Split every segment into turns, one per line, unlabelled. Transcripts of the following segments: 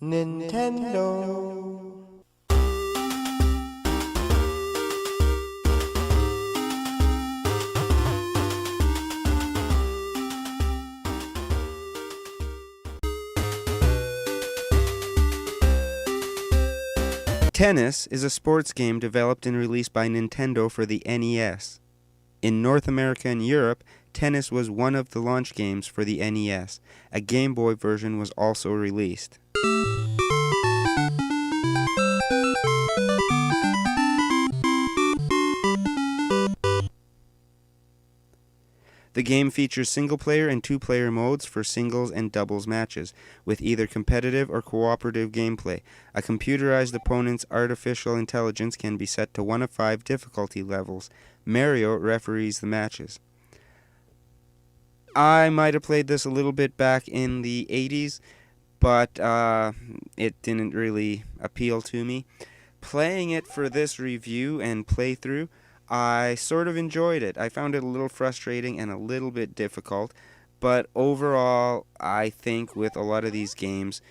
Nintendo.
Tennis is a sports game developed and released by Nintendo for the NES. In North America and Europe, Tennis was one of the launch games for the NES. A Game Boy version was also released. The game features single-player and two-player modes for singles and doubles matches, with either competitive or cooperative gameplay. A computerized opponent's artificial intelligence can be set to 1 of 5 difficulty levels. Mario referees the matches. I might have played this a little bit back in the 80s, but it didn't really appeal to me. Playing it for this review and playthrough, I sort of enjoyed it. I found it a little frustrating and a little bit difficult, but overall, I think with a lot of these games,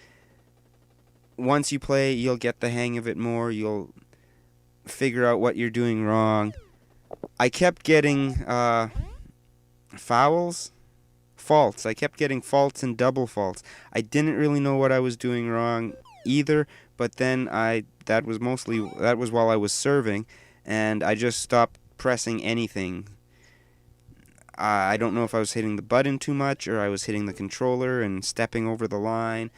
once you play, you'll get the hang of it more. You'll figure out what you're doing wrong. I kept getting faults. I kept getting faults and double faults. I didn't really know what I was doing wrong either, but then that was while I was serving, and I just stopped pressing anything. I don't know if I was hitting the button too much or I was hitting the controller and stepping over the line.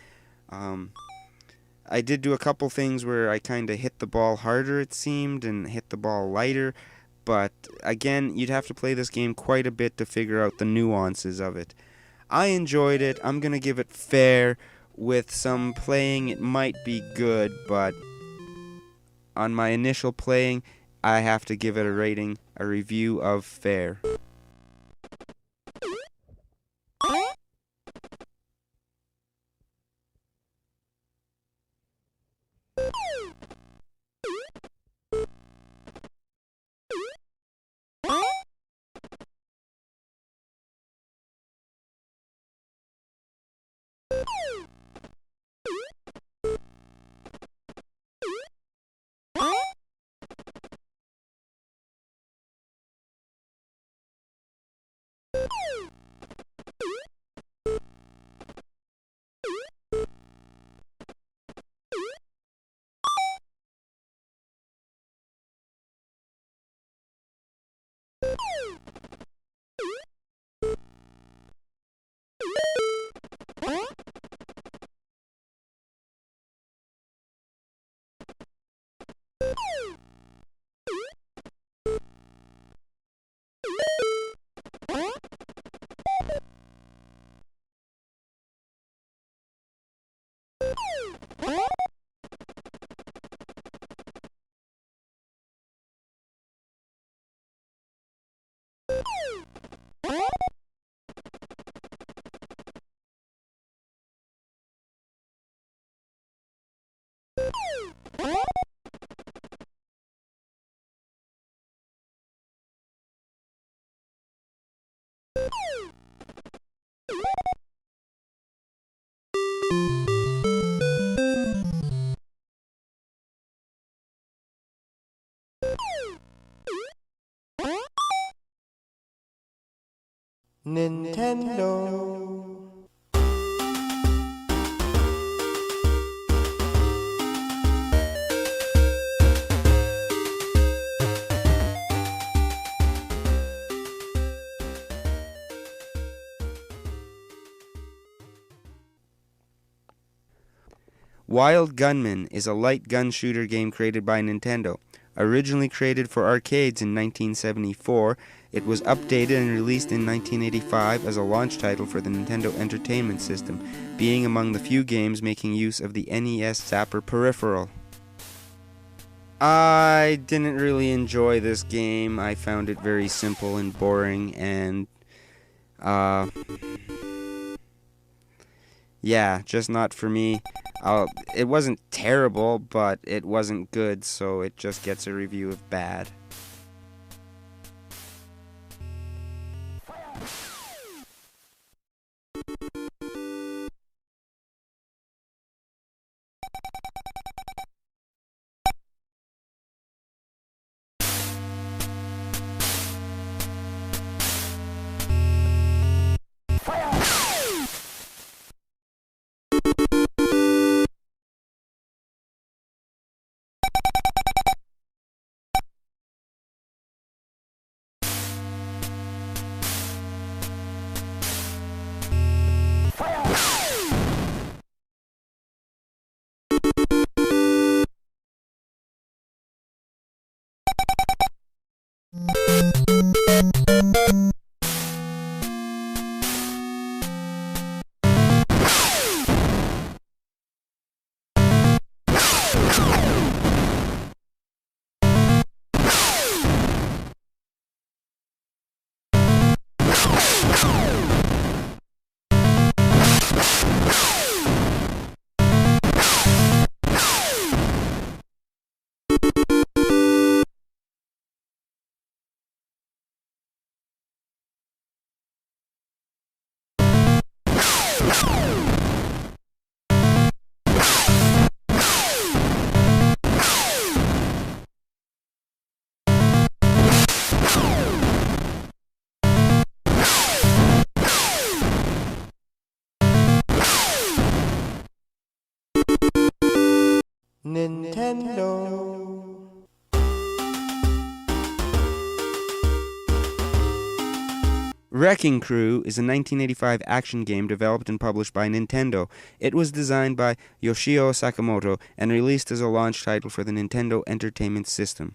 I did do a couple things where I kind of hit the ball harder, it seemed, and hit the ball lighter, but again, you'd have to play this game quite a bit to figure out the nuances of it. I enjoyed it. I'm going to give it fair. With some playing, it might be good, but on my initial playing, I have to give it a review of fair.
Nintendo.
Wild Gunman is a light gun shooter game created by Nintendo. Originally created for arcades in 1974, it was updated and released in 1985 as a launch title for the Nintendo Entertainment System, being among the few games making use of the NES Zapper peripheral. I didn't really enjoy this game. I found it very simple and boring, and yeah, just not for me. It wasn't terrible, but it wasn't good, so it just gets a review of bad.
Nintendo.
Wrecking Crew is a 1985 action game developed and published by Nintendo. It was designed by Yoshio Sakamoto and released as a launch title for the Nintendo Entertainment System.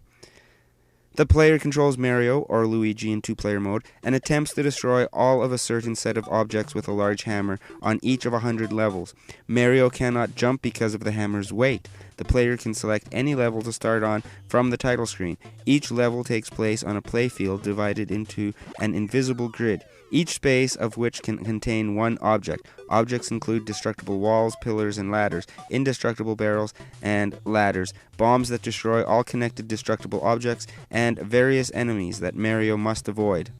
The player controls Mario, or Luigi in two-player mode, and attempts to destroy all of a certain set of objects with a large hammer on each of 100 levels. Mario cannot jump because of the hammer's weight. The player can select any level to start on from the title screen. Each level takes place on a playfield divided into an invisible grid, each space of which can contain one object. Objects include destructible walls, pillars, and ladders, indestructible barrels and ladders, bombs that destroy all connected destructible objects, and various enemies that Mario must avoid.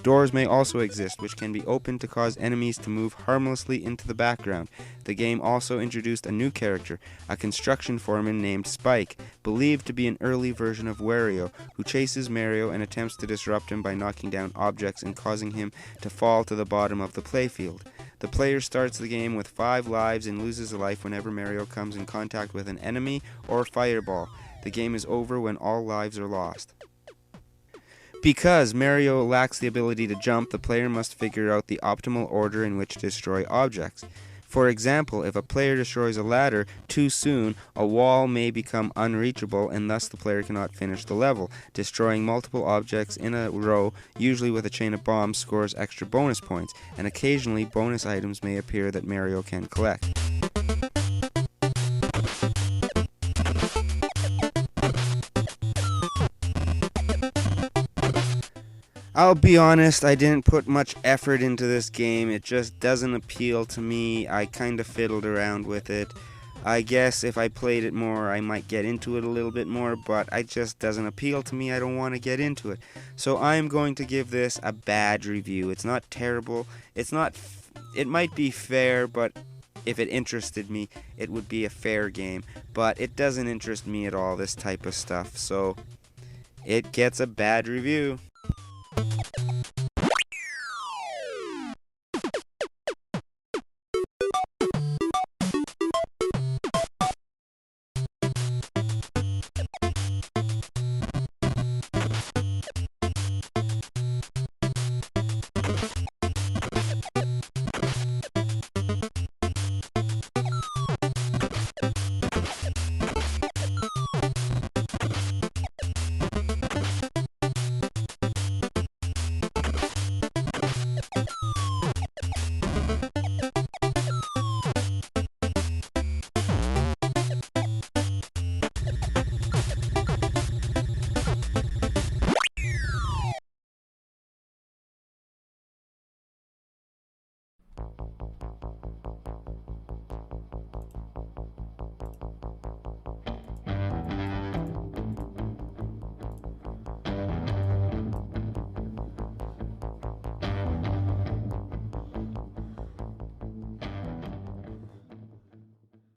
Doors may also exist, which can be opened to cause enemies to move harmlessly into the background. The game also introduced a new character, a construction foreman named Spike, believed to be an early version of Wario, who chases Mario and attempts to disrupt him by knocking down objects and causing him to fall to the bottom of the playfield. The player starts the game with 5 lives and loses a life whenever Mario comes in contact with an enemy or fireball. The game is over when all lives are lost. Because Mario lacks the ability to jump, the player must figure out the optimal order in which to destroy objects. For example, if a player destroys a ladder too soon, a wall may become unreachable and thus the player cannot finish the level. Destroying multiple objects in a row, usually with a chain of bombs, scores extra bonus points, and occasionally bonus items may appear that Mario can collect. I'll be honest, I didn't put much effort into this game. It just doesn't appeal to me. I kind of fiddled around with it. I guess if I played it more, I might get into it a little bit more, but it just doesn't appeal to me. I don't want to get into it. So I'm going to give this a bad review. It's not terrible. It might be fair, but if it interested me, it would be a fair game. But it doesn't interest me at all, this type of stuff. So it gets a bad review.